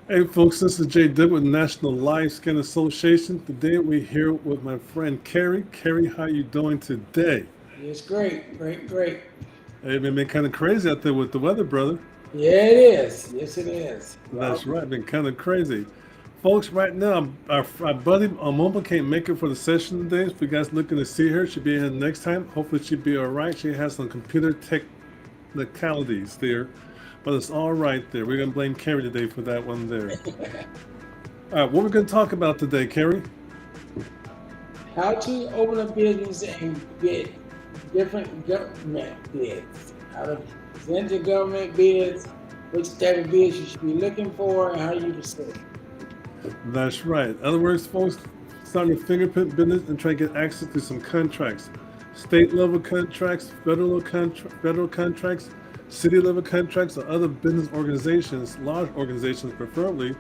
Hey folks, this is Jay Dibb with National Live Skin Association. Today we're here with my friend Carey. Carey, how you doing today? It's great, great, great. Hey, it been kind of crazy out there with the weather, brother. Yeah, it is. Yes, it is. That's right, been kind of crazy. Folks, right now, our buddy Momo can't make it for the session today. If you guys looking to see her, she'll be here next time. Hopefully she'll be all right. She has some computer technicalities there, but it's all right there. We're going to blame Carey today for that one there. All right, what we're going to talk about today, Carey? How to open a business and get different government bids. How to present your government bids, which type of bids you should be looking for, and how you proceed. That's right. In other words, folks, starting a fingerprint business and trying to get access to some contracts, state level contracts, federal contracts, city level contracts, or other business organizations, large organizations preferably,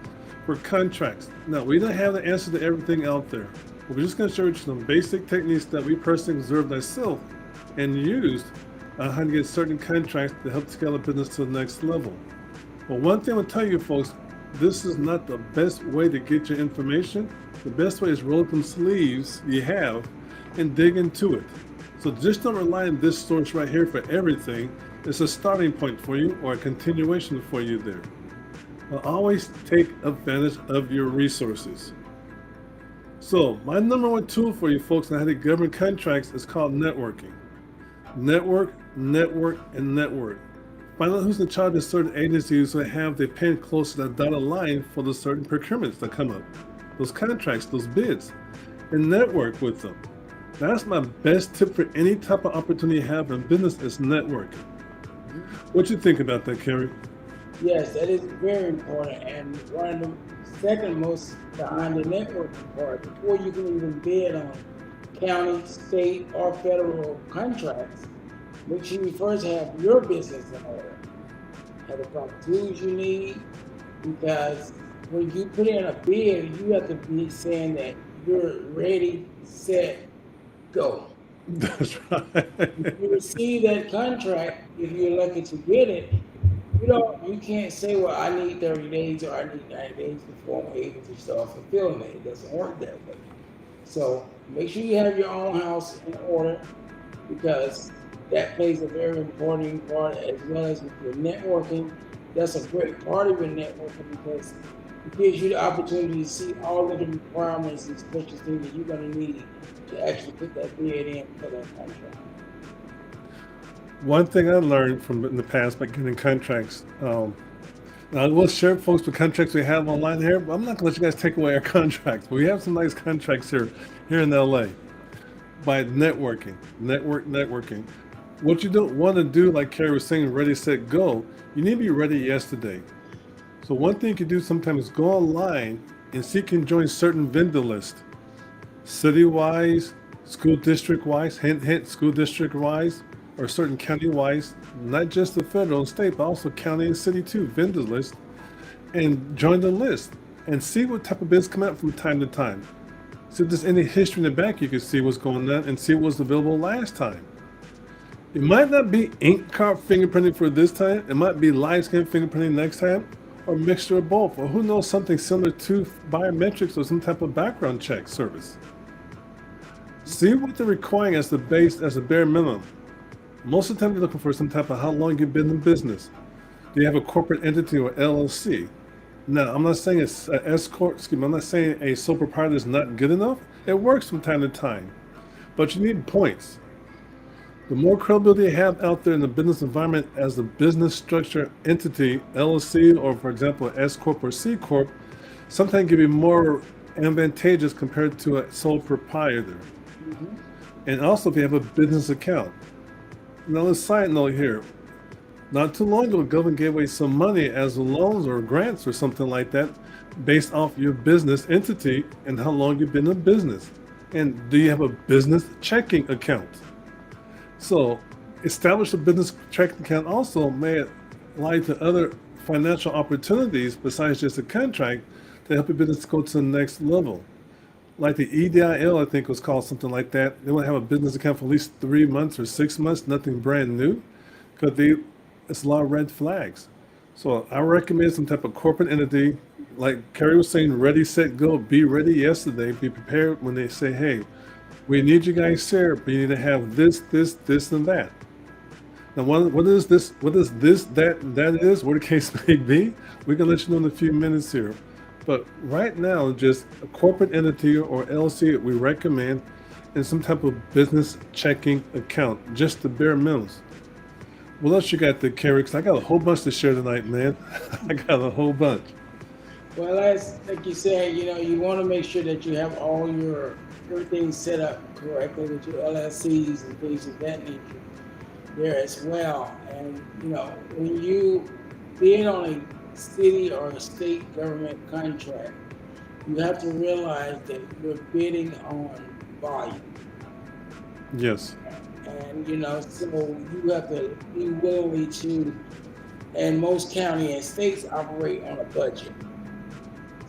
for contracts. Now, we don't have the answer to everything out there, but we're just going to show you some basic techniques that we personally observed ourselves and used on how to get certain contracts to help scale a business to the next level. Well, one thing I'll tell you folks, this is not the best way to get your information. The best way is roll up them sleeves you have and dig into it. So just don't rely on this source right here for everything. It's a starting point for you or a continuation for you there. But always take advantage of your resources. So my number one tool for you folks on how to govern contracts is called networking. Network, network, and network. Find out who's in charge of certain agencies that have their pen close to the dotted line for the certain procurements that come up, those contracts, those bids, and network with them. That's my best tip for any type of opportunity you have in business is networking. What you think about that, Carey? Yes, that is very important. And one of the second most behind the networking part, before you can even bid on county, state, or federal contracts, make sure you first have your business in order. Have the proper tools you need, because when you put in a bid, you have to be saying that you're ready, set, go. That's If right. you receive that contract, if you're lucky to get it, you can't say, well, I need 30 days or I need 90 days before I'm able to start fulfilling it. It doesn't work that way. So make sure you have your own house in order, because that plays a very important part, as well as with your networking. That's a great part of your networking, because it gives you the opportunity to see all of the requirements and special things that you're going to need to actually put that bid in for that contract. One thing I learned from in the past by getting contracts, now we'll share folks the contracts we have online here, but I'm not gonna let you guys take away our contracts. We have some nice contracts here in LA by networking, networking. What you don't want to do, like Carrie was saying, ready, set, go. You need to be ready yesterday. So one thing you can do sometimes is go online and see if you can join certain vendor lists, city-wise, school district-wise, hint, hint, school district-wise, or certain county-wise, not just the federal and state, but also county and city too, vendor list, and join the list and see what type of bids come out from time to time. See if there's any history in the back you can see what's going on and see what was available last time. It might not be ink card fingerprinting for this time, it might be live scan fingerprinting next time, or mixture of both, or who knows, something similar to biometrics or some type of background check service. See what they're requiring as the base, as a bare minimum. Most of the time, you're looking for some type of how long you've been in business. Do you have a corporate entity or LLC? Now, I'm not saying it's an S corp. Excuse me. I'm not saying a sole proprietor is not good enough. It works from time to time, but you need points. The more credibility you have out there in the business environment as a business structure entity, LLC, or for example, S corp or C corp, sometimes can be more advantageous compared to a sole proprietor. Hmm. And also, if you have a business account. Now, a side note here. Not too long ago, the government gave away some money as loans or grants or something like that based off your business entity and how long you've been in business. And do you have a business checking account? So, establish a business checking account also may allow you to other financial opportunities besides just a contract to help your business go to the next level. Like the EDIL, I think was called something like that. They want to have a business account for at least 3 months or 6 months, nothing brand new, because it's a lot of red flags. So I recommend some type of corporate entity, like Carey was saying, ready, set, go. Be ready yesterday. Be prepared when they say, hey, we need you guys here, but you need to have this, this, this, and that. Now, what is this? What is this, that, and that is? What the case may be, we can let you know in a few minutes here. But right now, just a corporate entity or LLC we recommend, and some type of business checking account, just the bare minimums. What else you got there, Carey? 'Cause I got a whole bunch to share tonight, man. I got a whole bunch. Well, as like you said, you want to make sure that you have all your everything set up correctly with your LLCs and things of that nature there as well. And when you bid on a city or a state government contract, you have to realize that you're bidding on volume. Yes. And so you have to be willing to, and most county and states operate on a budget.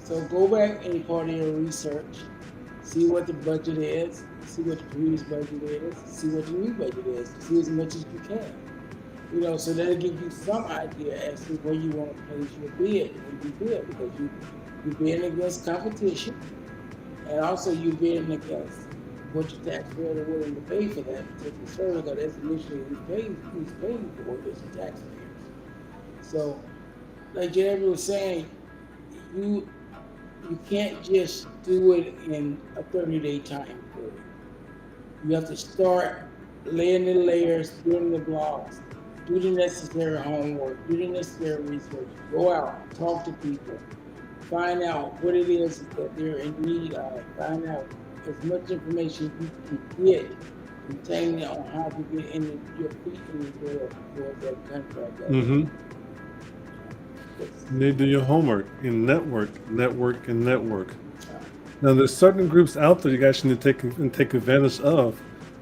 So go back any part of your research, see what the budget is, see what the previous budget is, see what the new budget is, see as much as you can. So that'll give you some idea as to where you want to place your bid when you bid, because you're bidding against competition, and also you're bidding against what your taxpayers are willing to pay for that particular service, because that's initially who's paying for it is the taxpayers. So, like Jeremy was saying, you can't just do it in a 30-day time period. You have to start laying the layers, doing the blogs, do the necessary homework, do the necessary research, go out, talk to people, find out what it is that they're in need of, find out as much information you can get containing on how to get in your feet in the door for that contract. Mm-hmm. You need to do your homework and network. Now, there's certain groups out there you guys need to take advantage of,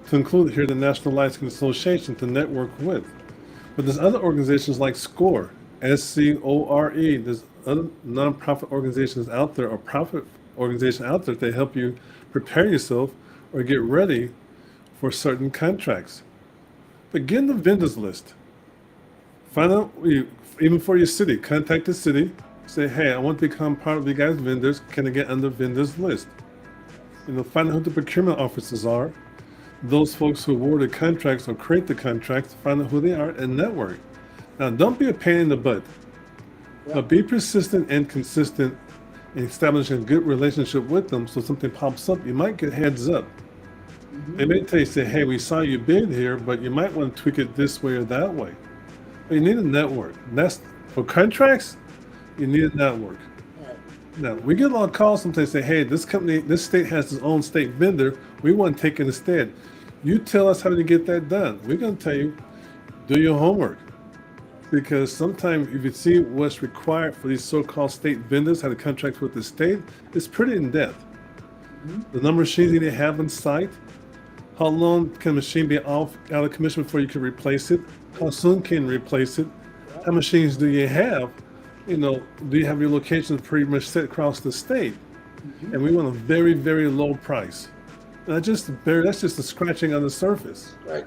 to include here the National Licensing Association to network with. But there's other organizations like SCORE, SCORE. There's other nonprofit organizations out there, or profit organizations out there, that help you prepare yourself or get ready for certain contracts. But get in the vendors list. Find out, even for your city, contact the city. Say, hey, I want to become part of you guys' vendors. Can I get on the vendors list? Find out who the procurement officers are. Those folks who award the contracts or create the contracts, find out who they are and network. Now, don't be a pain in the butt, but be persistent and consistent in establishing a good relationship with them. So something pops up, you might get heads up. Mm-hmm. They may tell you, say, hey, we saw you bid here, but you might want to tweak it this way or that way. But you need a network. And that's for contracts. You need a network. Now, we get a lot of calls sometimes say, hey, this company, this state has its own state vendor. We want to take it instead. You tell us how to get that done. We're going to tell you, do your homework. Because sometimes if you see what's required for these so-called state vendors, how to contract with the state, it's pretty in-depth. Mm-hmm. The number of machines they have on site, how long can a machine be out of commission before you can replace it? How soon can you replace it? How many machines do you have? Do you have your locations pretty much set across the state? Mm-hmm. And we want a very, very low price. And that's just a scratching on the surface. Right.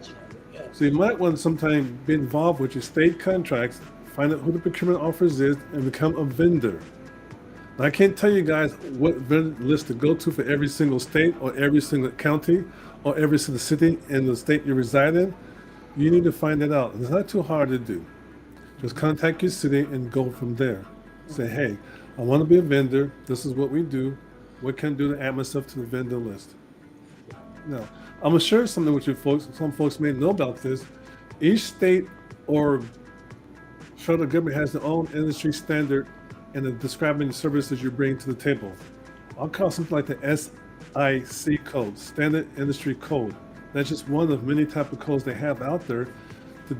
Yeah. So you might want to sometime be involved with your state contracts, find out who the procurement office is, and become a vendor. Now, I can't tell you guys what vendor list to go to for every single state or every single county or every single city in the state you reside in. You need to find it out. It's not too hard to do. Just contact your city and go from there. Say, hey, I want to be a vendor. This is what we do. What can I do to add myself to the vendor list? Now, I'm going to share something with you folks. Some folks may know about this. Each state or federal government has their own industry standard in describing the services you bring to the table. I'll call something like the SIC code, Standard Industry Code. That's just one of many type of codes they have out there to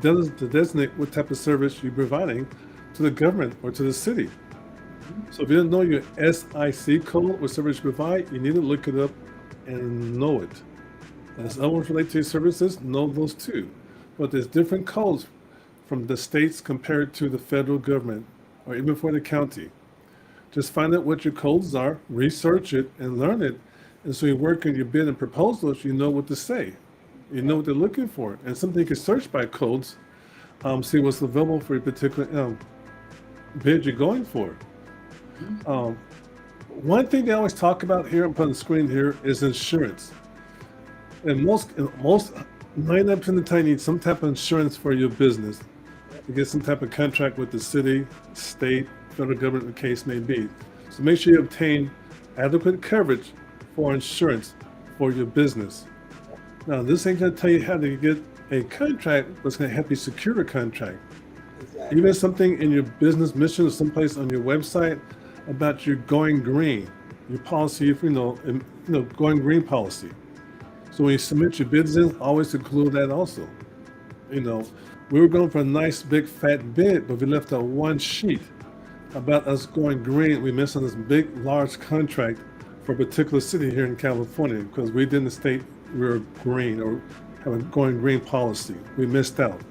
designate what type of service you're providing to the government or to the city. So if you don't know your SIC code, what service you provide, you need to look it up and know it. As others relate to your services, know those too. But there's different codes from the states compared to the federal government or even for the county. Just find out what your codes are, research it, and learn it. And so you work on your bid and proposals, you know what to say. You know what they're looking for. And something you can search by codes, see what's available for a particular bid you're going for. Mhm. Um, One thing they always talk about here up on the screen here is insurance. And most 99% of the time you need some type of insurance for your business. To get some type of contract with the city, state, federal government, the case may be. So make sure you obtain adequate coverage for insurance for your business. Now, this ain't gonna tell you how to get a contract, but it's gonna help you secure a contract. Exactly. Even something in your business mission or someplace on your website about your going green, your policy, if going green policy. So when you submit your bids in, always include that also. You know, we were going for a nice big fat bid, but we left out one sheet about us going green. We missed on this big, large contract for a particular city here in California because we didn't state we were green or have a going green policy. We missed out.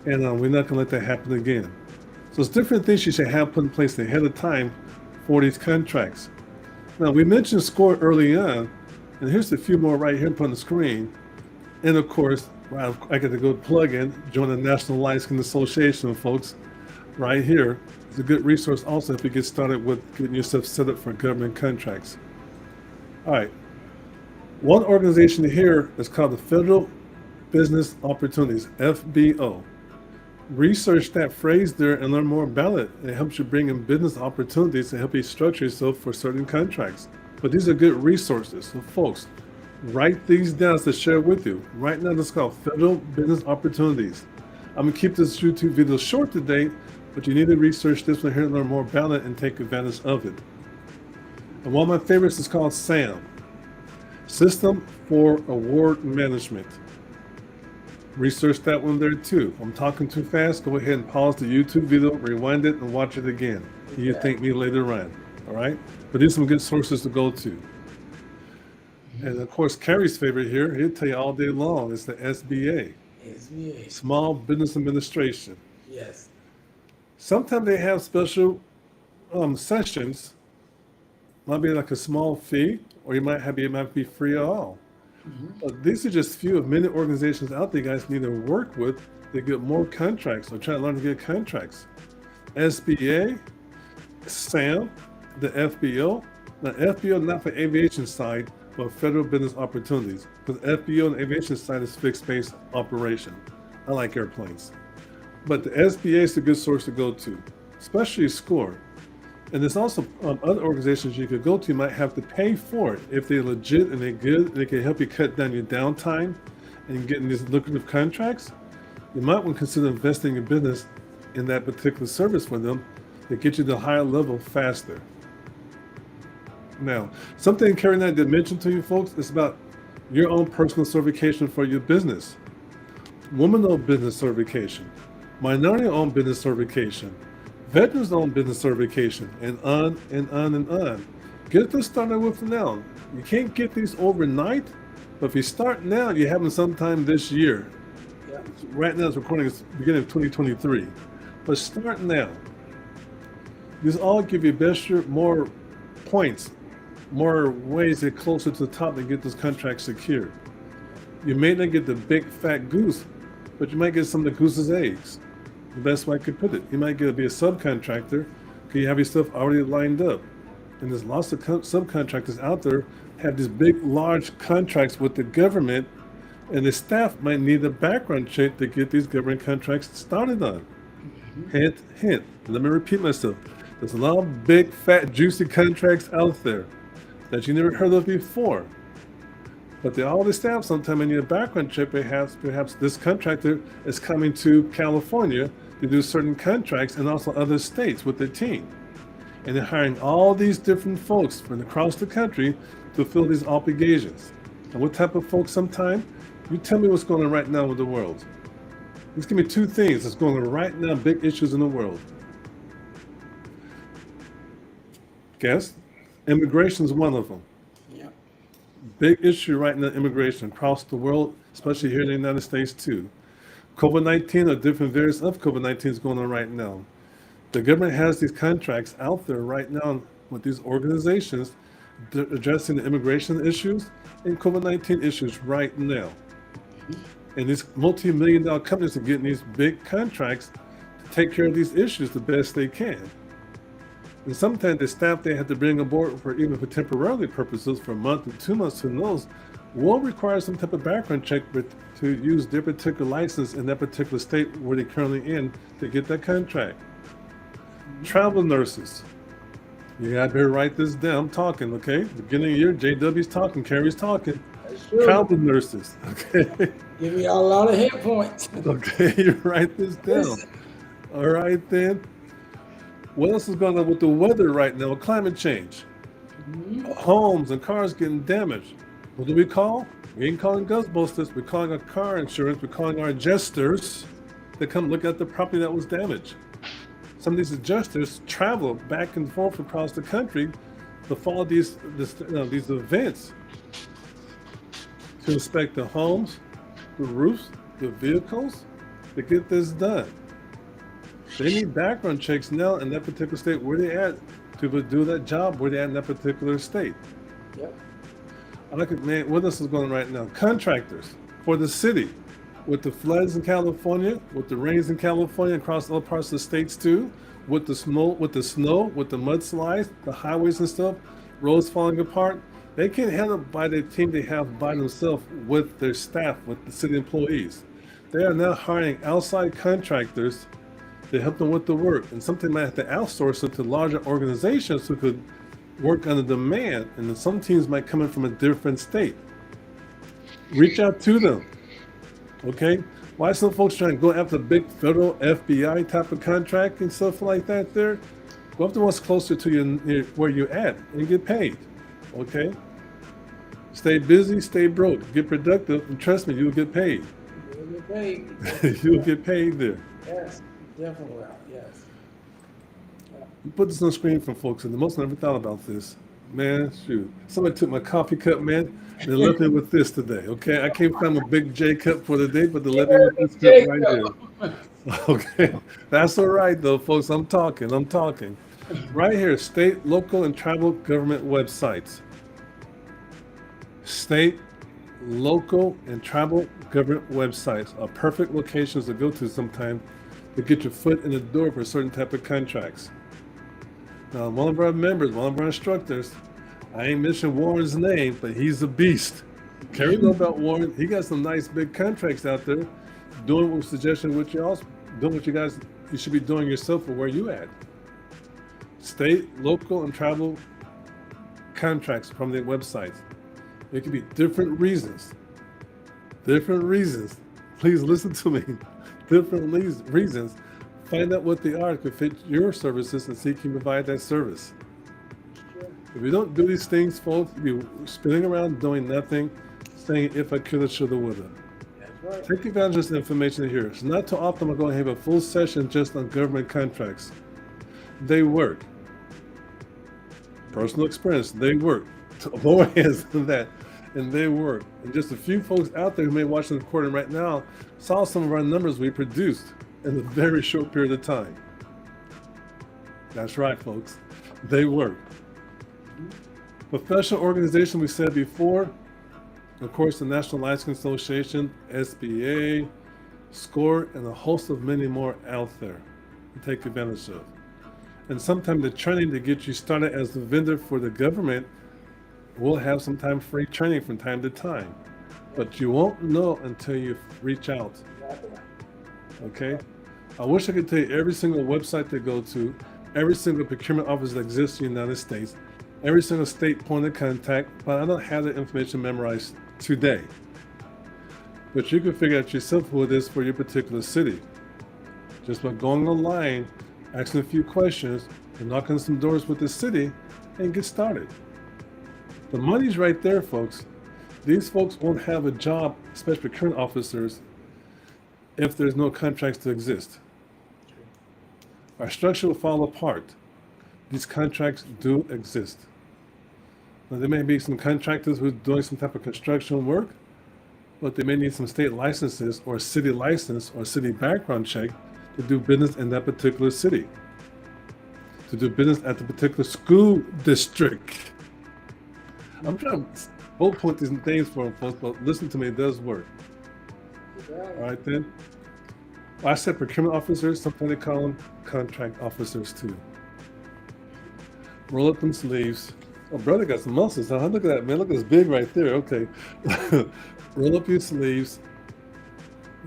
And we're not going to let that happen again. So it's different things you should have put in place ahead of time for these contracts. Now, we mentioned SCORE early on, and here's a few more right here up on the screen. And of course, I get to go plug in, join the National Licensing Association, folks, right here. It's a good resource also if you get started with getting yourself set up for government contracts. All right. One organization here is called the Federal Business Opportunities, FBO. Research that phrase there and learn more about it. It helps you bring in business opportunities to help you structure yourself for certain contracts. But these are good resources. So folks, write these down to share with you. Right now, this is called Federal Business Opportunities. I'm gonna keep this YouTube video short today, but you need to research this one here and learn more about it and take advantage of it. And one of my favorites is called SAM, System for Award Management. Research that one there too. If I'm talking too fast, go ahead and pause the YouTube video, rewind it, and watch it again. You thank me later on, all right? But these are some good sources to go to. And of course, Carey's favorite here, he'll tell you all day long, is the SBA, SBA. Small Business Administration. Yes. Sometimes they have special sessions, might be like a small fee, or it might be free at all. But these are just few of many organizations out there you guys need to work with to get more contracts or try to learn to get contracts. SBA, SAM, the FBO. Now, FBO not for aviation side, but federal business opportunities. Because FBO on the aviation side is fixed base operation. I like airplanes. But the SBA is a good source to go to, especially SCORE. And there's also other organizations you could go to. You might have to pay for it if they're legit and they're good and they can help you cut down your downtime and getting these lucrative contracts. You might want to consider investing in business in that particular service for them to get you to a higher level faster. Now, something Carey and I did mention to you folks is about your own personal certification for your business. Woman-owned business certification, minority-owned business certification, veterans-owned business certification, and on and on and on. Get this started with now. You can't get these overnight, but if you start now, you have them sometime this year. Yeah. Right now, it's recording is beginning of 2023, but start now. These all give you more points, more ways to get closer to the top and get those contracts secured. You may not get the big fat goose, but you might get some of the goose's eggs. The best way I could put it. You might get to be a subcontractor because you have your stuff already lined up. And there's lots of subcontractors out there have these big, large contracts with the government, and the staff might need a background check to get these government contracts started on. Hint, hint. Let me repeat myself. There's a lot of big, fat, juicy contracts out there that you never heard of before. But they always have sometime in your background check, perhaps this contractor is coming to California to do certain contracts and also other states with their team. And they're hiring all these different folks from across the country to fill these obligations. And what type of folks sometime? You tell me what's going on right now with the world. Just give me two things that's going on right now, big issues in the world. Guess? Immigration is one of them. Yeah. Big issue right now, immigration across the world, especially here in the United States too. COVID-19 or different variants of COVID-19 is going on right now. The government has these contracts out there right now with these organizations addressing the immigration issues and COVID-19 issues right now. And these multi-million-dollar companies are getting these big contracts to take care of these issues the best they can. And sometimes the staff they have to bring aboard for even for temporary purposes for a month or 2 months, who knows, will require some type of background check to use their particular license in that particular state where they're currently in to get that contract. Travel nurses. You got to write this down. I'm talking, okay? Beginning of the year, JW's talking, Carey's talking. That's true. Travel nurses, okay? Give me a lot of hit points. Okay, you write this down. All right, then. What else is going on with the weather right now? Climate change. Homes and cars getting damaged. What do we call? We ain't calling Ghostbusters. We're calling our car insurance. We're calling our adjusters to come look at the property that was damaged. Some of these adjusters travel back and forth across the country to follow these events to inspect the homes, the roofs, the vehicles, to get this done. They need background checks now in that particular state where they at to do that job where they at in that particular state. Yep. I look at, man, what else is going on right now? Contractors for the city, with the floods in California, with the rains in California, across other parts of the states too, with the snow, with the mudslides, the highways and stuff, roads falling apart. They can't handle it by the team they have by themselves with their staff, with the city employees. They are now hiring outside contractors to help them with the work, and something might have to outsource it to larger organizations who could work under demand, and then some teams might come in from a different state. Reach out to them, okay? Why some folks trying to go after big federal FBI type of contract and stuff like that there? Go after what's closer to you, where you're at, and get paid, okay? Stay busy, stay broke, get productive, and trust me, you'll get paid. You'll get paid. You'll get paid there. Yes, definitely. Yes. Put this on the screen for folks, and the most I ever thought about this, man, shoot. Somebody took my coffee cup, man, and they left me with this today, okay? I can't find my big J cup for the day, but they left me with this cup right here. Okay, that's all right though, folks, I'm talking. Right here, state, local, and tribal government websites. State, local, and tribal government websites are perfect locations to go to sometime to get your foot in the door for certain type of contracts. Now, one of our members, one of our instructors, I ain't mentioned Warren's name, but he's a beast. Carey know about Warren. He got some nice big contracts out there, doing what suggestion with you also, doing what you should be doing yourself for where you at. State, local, and tribal contracts from their websites. It could be different reasons. Please listen to me. Different reasons. Find out what they are could fit your services and see if you can provide that service. If you don't do these things, folks, you'll be spinning around doing nothing, saying if I coulda, shoulda, woulda. That's right. Take advantage of this information here. It's not too often I'm going to have a full session just on government contracts. They work. Personal experience, they work. Lower hands than that, and they work. And just a few folks out there who may watch the recording right now saw some of our numbers we produced in a very short period of time. That's right, folks. They work. Professional organization, we said before, of course, the National Licensing Association, SBA, SCORE, and a host of many more out there to take advantage of. And sometimes the training to get you started as a vendor for the government will have some time free training from time to time. But you won't know until you reach out. Okay? I wish I could tell you every single website to go to, every single procurement office that exists in the United States, every single state point of contact, but I don't have the information memorized today. But you can figure out yourself who it is for your particular city. Just by going online, asking a few questions, and knocking some doors with the city, and get started. The money's right there, folks. These folks won't have a job, especially procurement officers, if there's no contracts to exist. Our structure will fall apart. These contracts do exist. Now, there may be some contractors who are doing some type of construction work, but they may need some state licenses or city license or city background check to do business in that particular city, to do business at the particular school district. I'm trying to both point these things for them, folks, but listen to me, it does work. All right, then. I said procurement officers, sometimes they call them contract officers too. roll up them sleeves. Oh, brother got some muscles, huh? Look at that, man. Look at this big right there. Okay. Roll up your sleeves,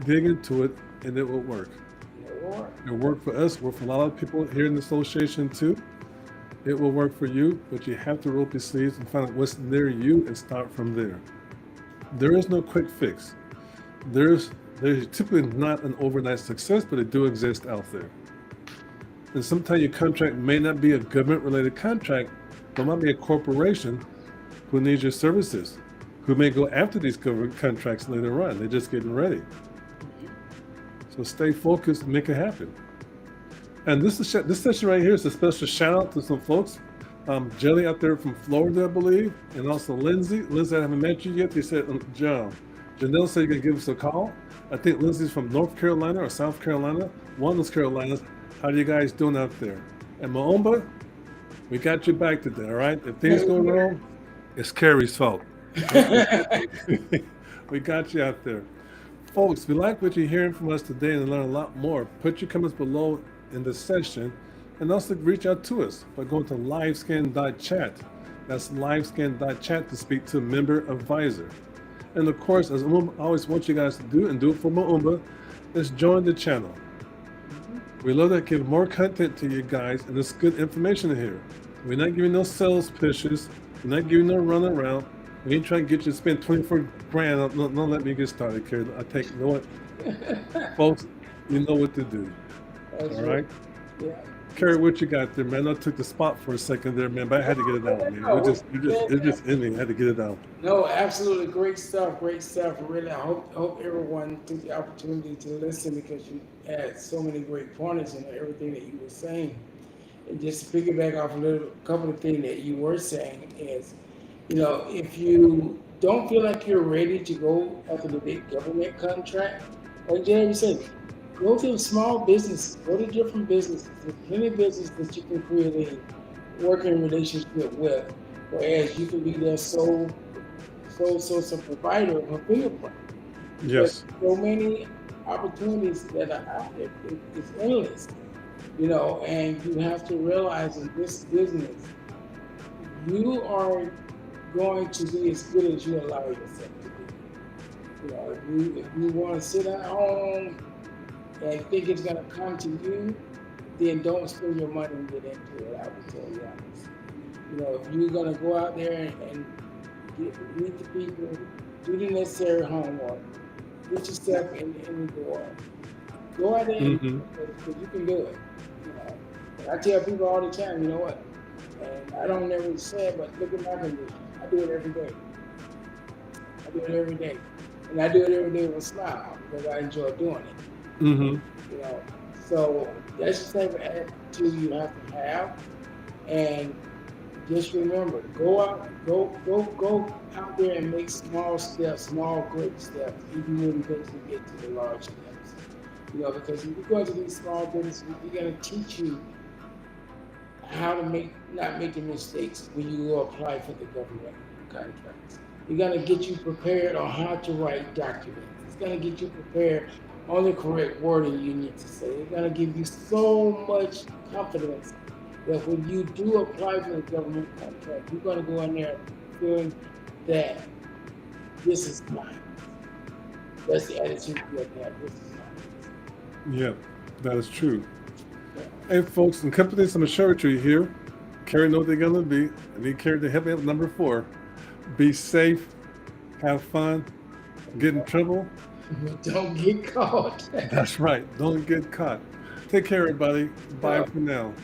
dig into it, and it will work. Or It'll work for us, work for a lot of people here in the association too. It will work for you, but you have to roll up your sleeves and find out what's near you and start from there. There is no quick fix. There's typically not an overnight success, but it do exist out there. And sometimes your contract may not be a government-related contract, but it might be a corporation who needs your services, who may go after these government contracts later on. They're just getting ready. So stay focused and make it happen. And this session right here is a special shout out to some folks. Jelly out there from Florida, I believe, and also Lindsay. Lindsay, I haven't met you yet. They said, Janelle said you're gonna give us a call. I think Lindsay's from North Carolina or South Carolina, one of those Carolinas. How are you guys doing out there? And Maomba, we got you back today, all right? If things go wrong, it's Carey's fault. We got you out there. Folks, if you like what you're hearing from us today and learn a lot more, put your comments below in the session and also reach out to us by going to livescan.chat. That's livescan.chat to speak to a member advisor. And of course, as I always want you guys to do, and do it for Maumba, is join the channel. We love to give more content to you guys, and it's good information in here. We're not giving no sales pitches. We're not giving no run around. We ain't trying to get you to spend 24 grand. Don't let me get started, Carey. You know what? Folks, you know what to do. That's All right? Yeah. Carey, what you got there, man? I took the spot for a second there, man, but I had to get it out, man. It's just in me. I had to get it out. No, absolutely great stuff. Really, I hope everyone took the opportunity to listen because you had so many great pointers in everything that you were saying. And just to piggyback off a couple of things that you were saying is, if you don't feel like you're ready to go after the big government contract, like Jeremy said, go to small businesses, go to different businesses. There's plenty of businesses that you can create a working relationship with, whereas you can be their sole source of provider of a fingerprint. Yes. There's so many opportunities that are out there. It's endless, and you have to realize in this business, you are going to be as good as you allow yourself to be. If you want to sit at home and think it's going to come to you, then don't spend your money and get into it. I would tell you honest. If you're going to go out there and meet the people, do the necessary homework, get yourself in the door, go out there because you can do it. And I tell people all the time, you know what? And I don't never say it, but look at my condition. I do it every day. And I do it every day with a smile because I enjoy doing it. Mm-hmm. So that's the type of attitude you have to have. And just remember, go out there and make small steps, small great steps, even when you eventually get to the large steps. Because if you go into these small businesses, we're going to teach you how to not making mistakes when you go apply for the government contracts. We're going to get you prepared on how to write documents. It's going to get you prepared on the correct wording you need to say. It's going to give you so much confidence that when you do apply for the government contract, you're going to go in there feeling that this is mine. That's the attitude you have to have. This is mine. Yeah, that is true. Hey, folks, and companies, I'm going to share with you here. Carey know what they're going to be. I need Carey to help me up. Number 4, be safe, have fun, get in trouble. Don't get caught. That's right. Don't get caught. Take care, everybody. Bye for now.